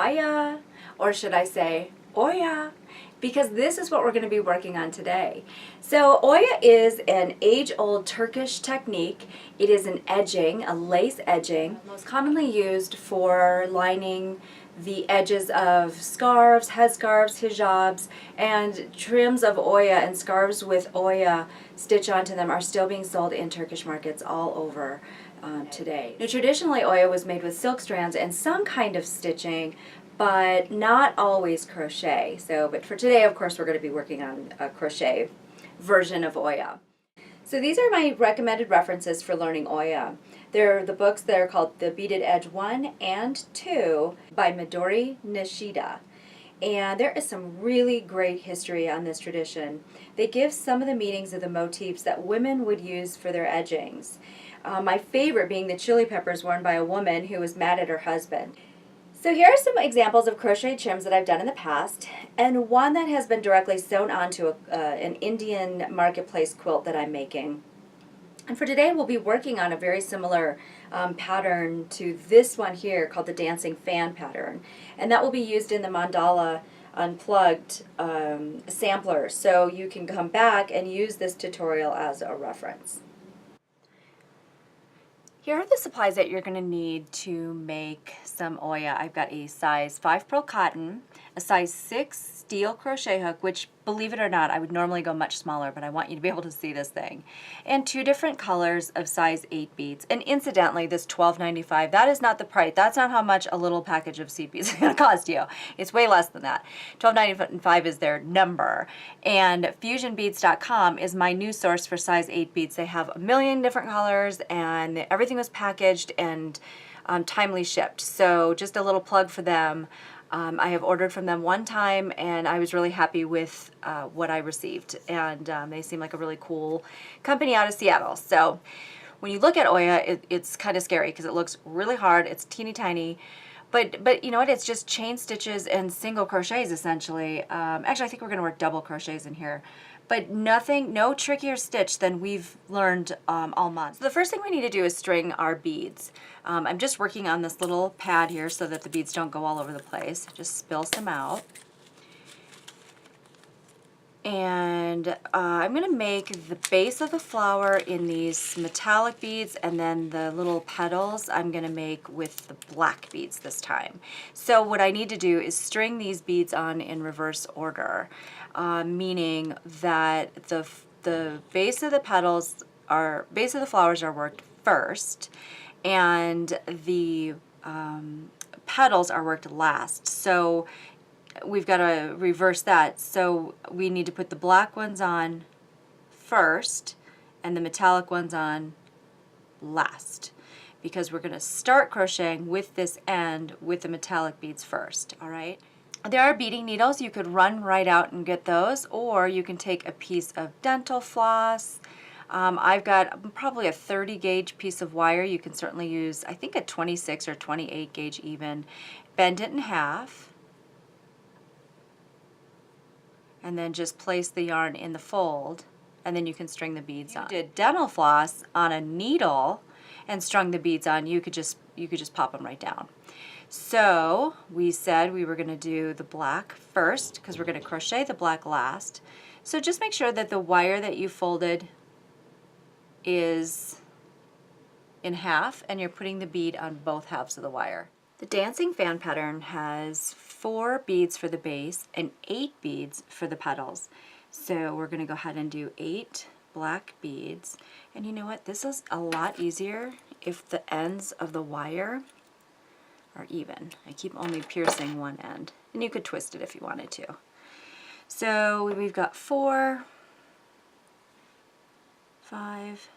Oya, or should I say Oya? Because this is what we're going to be working on today. So Oya is an age-old Turkish technique. It is an edging, a lace edging, most commonly used for lining the edges of scarves, headscarves, hijabs, and trims of Oya and scarves with Oya stitch onto them are still being sold in Turkish markets all over today. Now, traditionally, Oya was made with silk strands and some kind of stitching, but not always crochet. But for today, of course, we're going to be working on a crochet version of Oya. So these are my recommended references for learning Oya. They're the books that are called The Beaded Edge 1 and 2 by Midori Nishida. And there is some really great history on this tradition. They give some of the meanings of the motifs that women would use for their edgings. My favorite being the chili peppers worn by a woman who was mad at her husband. So here are some examples of crochet trims that I've done in the past, and one that has been directly sewn onto an Indian marketplace quilt that I'm making. And for today we'll be working on a very similar pattern to this one here called the Dancing Fan pattern, and that will be used in the Mandala Unplugged sampler, so you can come back and use this tutorial as a reference. Here are the supplies that you're going to need to make some Oya. I've got a size 5 pearl cotton, a size 6 steel crochet hook, which, believe it or not, I would normally go much smaller, but I want you to be able to see this thing, and 2 different colors of size 8 beads. And incidentally, this $12.95, that is not the price. That's not how much a little package of seed beads is going to cost you. It's way less than that. $12.95 is their number. And fusionbeads.com is my new source for size 8 beads. They have a million different colors, and everything was packaged and timely shipped. So just a little plug for them. I have ordered from them one time, and I was really happy with what I received. And they seem like a really cool company out of Seattle. So when you look at Oya, it's kind of scary because it looks really hard. It's teeny tiny. But you know what? It's just chain stitches and single crochets essentially. Actually, I think we're going to work double crochets in here. But nothing, no trickier stitch than we've learned all month. So the first thing we need to do is string our beads. I'm just working on this little pad here so that the beads don't go all over the place. Just spill some out. And I'm going to make the base of the flower in these metallic beads, and then the little petals I'm going to make with the black beads this time. So what I need to do is string these beads on in reverse order, meaning that the base of the base of the flowers are worked first, and the petals are worked last. So we've got to reverse that. So we need to put the black ones on first and the metallic ones on last, because we're going to start crocheting with this end with the metallic beads first. All right. There are beading needles. You could run right out and get those, or you can take a piece of dental floss. I've got probably a 30 gauge piece of wire. You can certainly use, I think, a 26 or 28 gauge even. Bend it in half, and then just place the yarn in the fold, and then you can string the beads on. If you did dental floss on a needle and strung the beads on, you could just pop them right down. So we said we were going to do the black first because we're going to crochet the black last. So just make sure that the wire that you folded is in half and you're putting the bead on both halves of the wire. The Dancing Fan pattern has 4 beads for the base and 8 beads for the petals. So we're going to go ahead and do 8 black beads. And you know what? This is a lot easier if the ends of the wire are even. I keep only piercing one end. And you could twist it if you wanted to. So we've got 4, 5,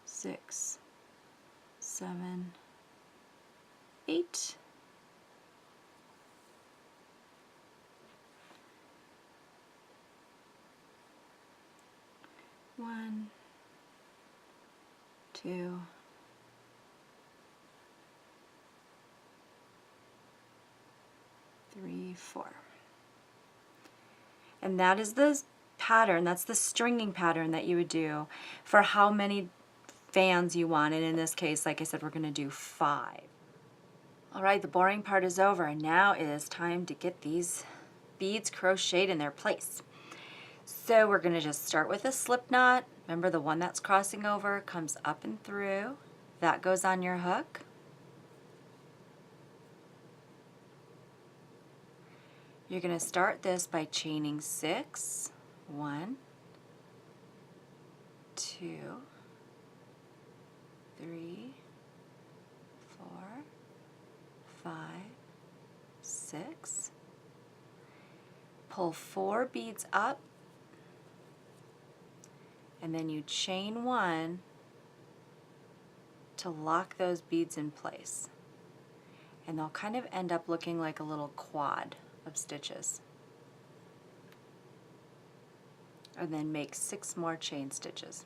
6, 7, 8. 1, 2, 3, 4. And that is the pattern, that's the stringing pattern that you would do for how many fans you want, and in this case, like I said, we're going to do 5. All right, the boring part is over, and now it is time to get these beads crocheted in their place. So we're going to just start with a slip knot. Remember, the one that's crossing over comes up and through. That goes on your hook. You're going to start this by chaining 6. 1, 2, 3, 4, 5, 6. Pull 4 beads up, and then you chain 1 to lock those beads in place. And they'll kind of end up looking like a little quad of stitches. And then make 6 more chain stitches.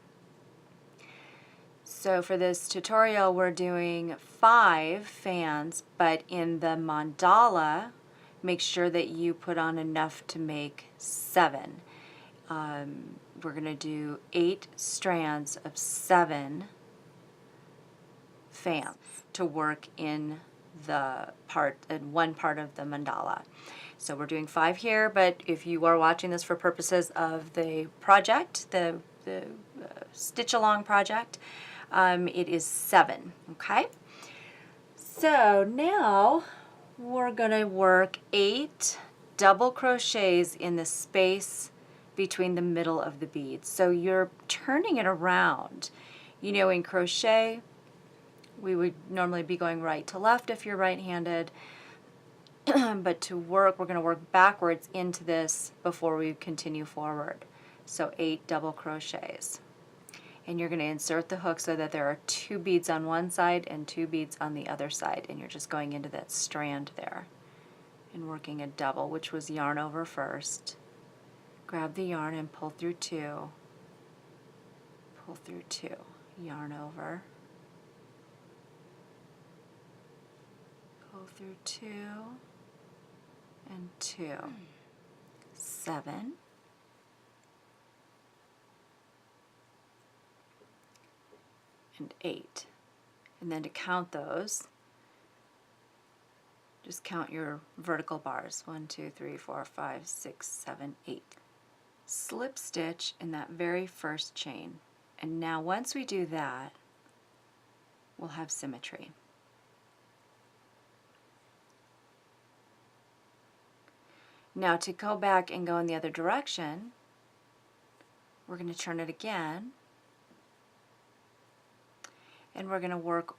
So for this tutorial, we're doing 5 fans, but in the mandala, make sure that you put on enough to make 7. We're going to do 8 strands of 7 fans to work in one part of the mandala. So we're doing 5 here, but if you are watching this for purposes of the project, the stitch along project, it is 7. Okay. So now we're going to work 8 double crochets in the space between the middle of the beads. So you're turning it around. You know, in crochet, we would normally be going right to left if you're right-handed, but to work, we're going to work backwards into this before we continue forward. So 8 double crochets. And you're going to insert the hook so that there are 2 beads on one side and 2 beads on the other side, and you're just going into that strand there and working a double, which was yarn over first. Grab the yarn and pull through 2. Pull through 2. Yarn over. Pull through 2 and 2. 7. And 8. And then to count those, just count your vertical bars. 1, 2, 3, 4, 5, 6, 7, 8. Slip stitch in that very first chain. And now once we do that, we'll have symmetry. Now to go back and go in the other direction, we're going to turn it again, and we're going to work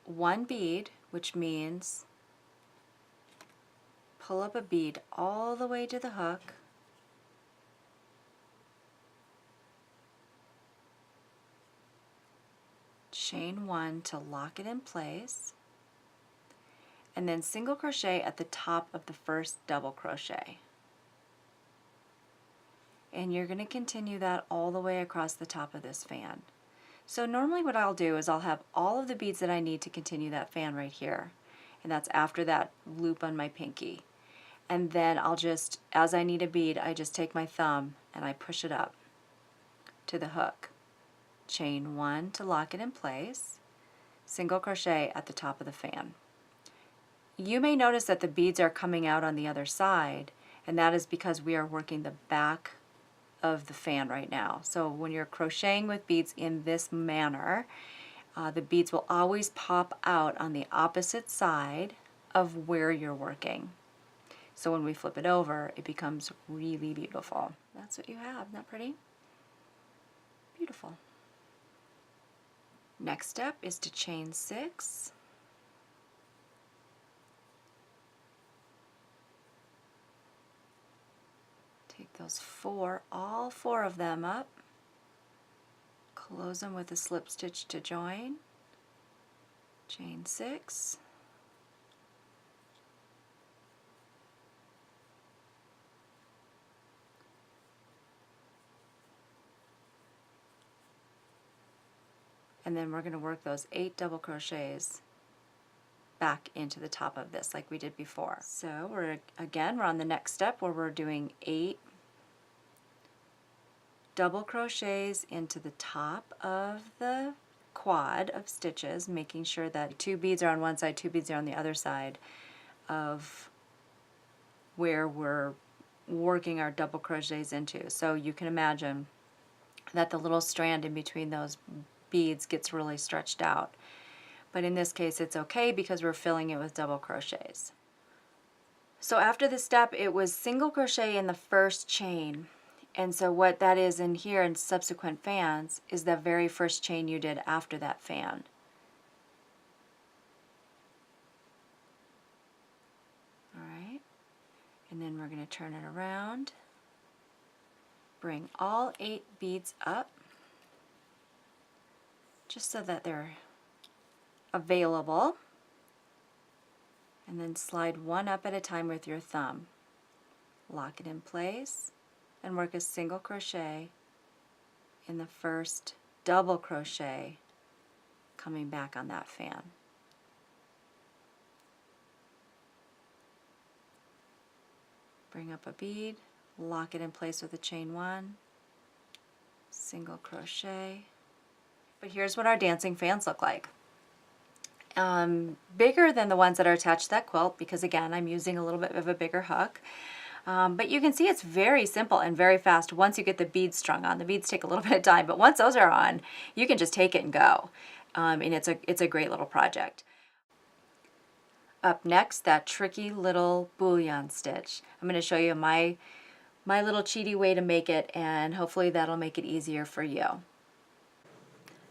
1 bead, which means pull up a bead all the way to the hook, chain 1 to lock it in place, and then single crochet at the top of the first double crochet. And you're going to continue that all the way across the top of this fan. So normally what I'll do is I'll have all of the beads that I need to continue that fan right here. And that's after that loop on my pinky. And then I'll just, as I need a bead, I just take my thumb and I push it up to the hook. Chain 1 to lock it in place. Single crochet at the top of the fan. You may notice that the beads are coming out on the other side, and that is because we are working the back of the fan right now. So when you're crocheting with beads in this manner, the beads will always pop out on the opposite side of where you're working. So when we flip it over, it becomes really beautiful. That's what you have. Isn't that pretty? Beautiful. Next step is to chain 6. Take those 4, all 4 of them up, close them with a slip stitch to join, chain 6, and then we're going to work those 8 double crochets back into the top of this like we did before. So we're on the next step where we're doing 8 double crochets into the top of the quad of stitches, making sure that 2 beads are on one side, 2 beads are on the other side of where we're working our double crochets into. So you can imagine that the little strand in between those beads gets really stretched out. But in this case it's okay because we're filling it with double crochets. So after this step, it was single crochet in the first chain. And so what that is in here in subsequent fans is the very first chain you did after that fan. All right, and then we're going to turn it around, bring all 8 beads up, just so that they're available, and then slide one up at a time with your thumb. Lock it in place and work a single crochet in the first double crochet coming back on that fan. Bring up a bead, lock it in place with a chain 1, single crochet. But here's what our dancing fans look like. Bigger than the ones that are attached to that quilt because again I'm using a little bit of a bigger hook. But you can see it's very simple and very fast once you get the beads strung on. The beads take a little bit of time, but once those are on, you can just take it and go. And it's a great little project. Up next, that tricky little bullion stitch. I'm going to show you my little cheaty way to make it, and hopefully that'll make it easier for you.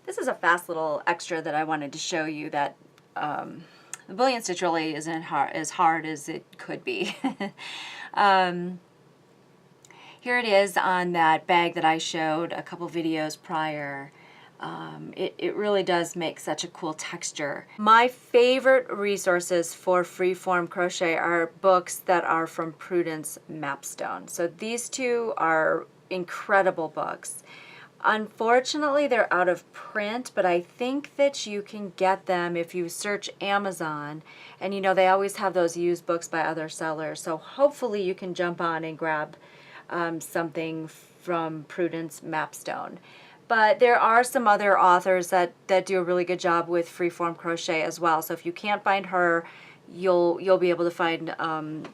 This is a fast little extra that I wanted to show you that the bullion stitch really isn't as hard as it could be. Here it is on that bag that I showed a couple videos prior. It really does make such a cool texture. My favorite resources for freeform crochet are books that are from Prudence Mapstone. So these two are incredible books. Unfortunately, they're out of print, but I think that you can get them if you search Amazon. And you know, they always have those used books by other sellers. So hopefully you can jump on and grab something from Prudence Mapstone. But there are some other authors that do a really good job with freeform crochet as well. So if you can't find her, you'll be able to find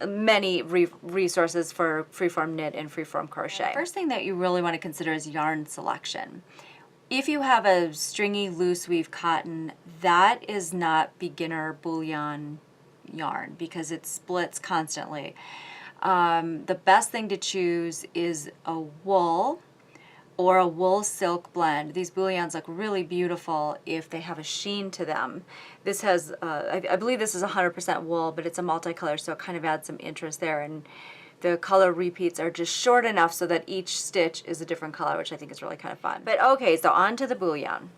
many resources for freeform knit and freeform crochet. The first thing that you really want to consider is yarn selection. If you have a stringy loose weave cotton, that is not beginner bullion yarn because it splits constantly. The best thing to choose is a wool or a wool silk blend. These bullions look really beautiful if they have a sheen to them. This has, I believe this is 100% wool, but it's a multicolor, so it kind of adds some interest there. And the color repeats are just short enough so that each stitch is a different color, which I think is really kind of fun. But okay, so on to the bullion.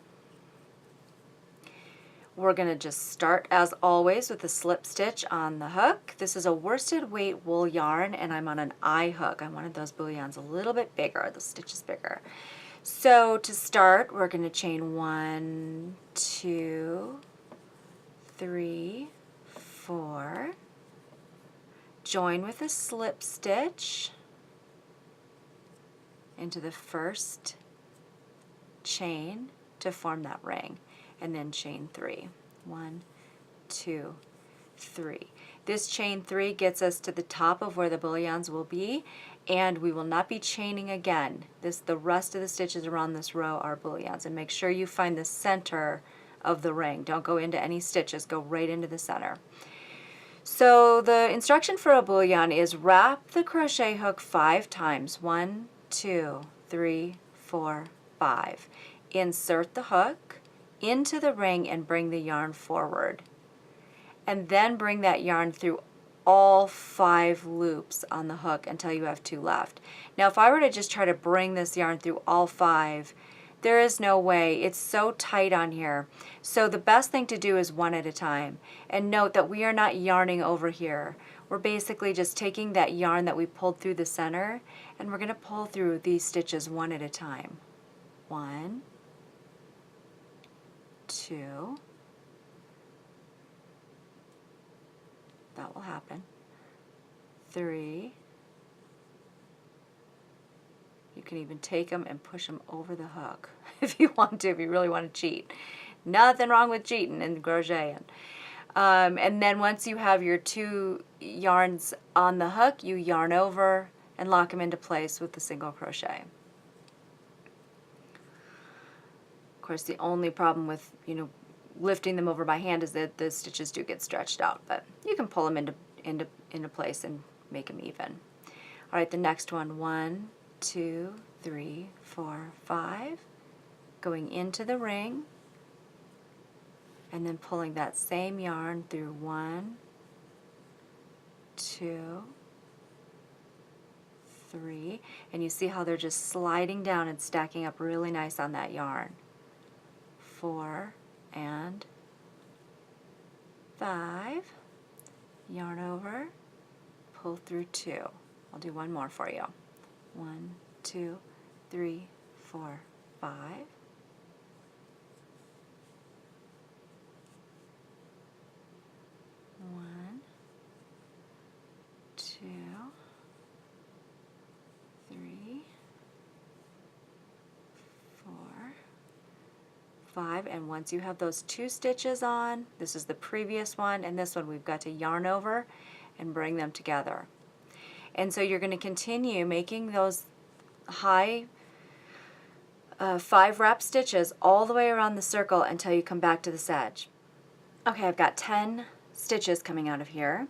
We're going to just start as always with a slip stitch on the hook. This is a worsted weight wool yarn and I'm on an eye hook. I wanted those bullions a little bit bigger, the stitches bigger. So to start, we're going to chain 1, 2, 3, 4, join with a slip stitch into the first chain to form that ring, and then chain 3. 1, 2, 3. This chain 3 gets us to the top of where the bullions will be, and we will not be chaining again. The rest of the stitches around this row are bullions, and make sure you find the center of the ring. Don't go into any stitches, go right into the center. So the instruction for a bullion is wrap the crochet hook 5 times. 1, 2, 3, 4, 5. Insert the hook into the ring and bring the yarn forward. And then bring that yarn through all 5 loops on the hook until you have 2 left. Now if I were to just try to bring this yarn through all 5, there is no way. It's so tight on here. So the best thing to do is 1 at a time. And note that we are not yarning over here. We're basically just taking that yarn that we pulled through the center and we're going to pull through these stitches 1 at a time. 1, 2, that will happen, 3, you can even take them and push them over the hook if you want to, if you really want to cheat. Nothing wrong with cheating and crocheting. And then once you have your 2 yarns on the hook, you yarn over and lock them into place with the single crochet. Of course, the only problem with, lifting them over by hand is that the stitches do get stretched out, but you can pull them into place and make them even. All right, the next one, 1, 2, 3, 4, 5, going into the ring, and then pulling that same yarn through 1, 2, 3, and you see how they're just sliding down and stacking up really nice on that yarn. 4 and 5, yarn over, pull through 2. I'll do one more for you. 1, 2, 3, 4, 5. 1, 2, 3, 4, 5, and once you have those 2 stitches on, this is the previous one, and this one we've got to yarn over and bring them together. And so you're going to continue making those high 5 wrap stitches all the way around the circle until you come back to this edge. Okay, I've got 10 stitches coming out of here.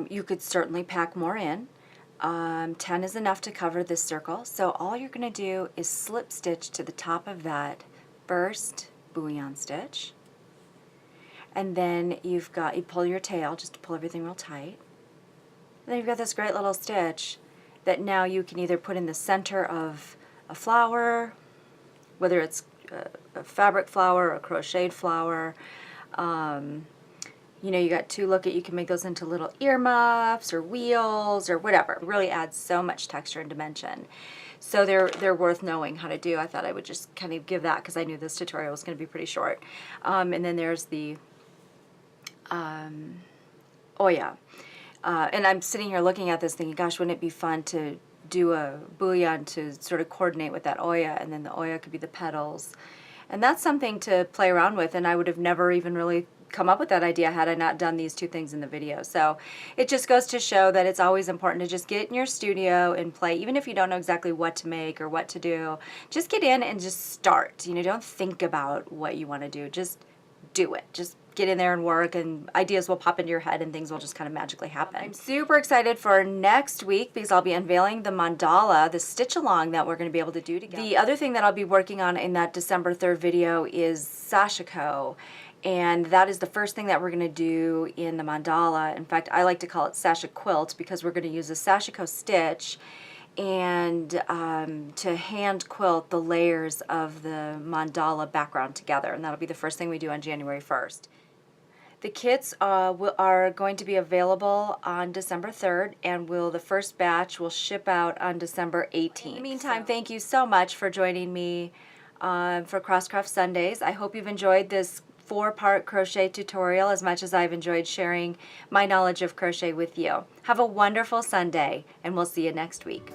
You could certainly pack more in. 10 is enough to cover this circle, so all you're going to do is slip stitch to the top of that first bullion stitch, and then you pull your tail just to pull everything real tight. And then you've got this great little stitch that now you can either put in the center of a flower, whether it's a fabric flower or a crocheted flower. You got 2 you can make those into little earmuffs or wheels or whatever. It really adds so much texture and dimension. So they're worth knowing how to do. I thought I would just kind of give that because I knew this tutorial was going to be pretty short. And then there's the Oya. And I'm sitting here looking at this thinking, gosh, wouldn't it be fun to do a bullion to sort of coordinate with that Oya, and then the Oya could be the petals. And that's something to play around with, and I would have never even really come up with that idea had I not done these 2 things in the video. So it just goes to show that it's always important to just get in your studio and play, even if you don't know exactly what to make or what to do. Just get in and just start. Don't think about what you want to do. Just do it. Just get in there and work, and ideas will pop into your head and things will just kind of magically happen. I'm super excited for next week because I'll be unveiling the mandala, the stitch along that we're going to be able to do together. The other thing that I'll be working on in that December 3rd video is sashiko, and that is the first thing that we're going to do in the mandala. In fact, I like to call it Sasha Quilt because we're going to use a sashiko stitch and to hand quilt the layers of the mandala background together, and that'll be the first thing we do on January 1st. The kits are going to be available on December 3rd, and the first batch will ship out on December 18th. In the meantime, thank you so much for joining me for Crosscraft Sundays. I hope you've enjoyed this 4-part crochet tutorial as much as I've enjoyed sharing my knowledge of crochet with you. Have a wonderful Sunday, and we'll see you next week.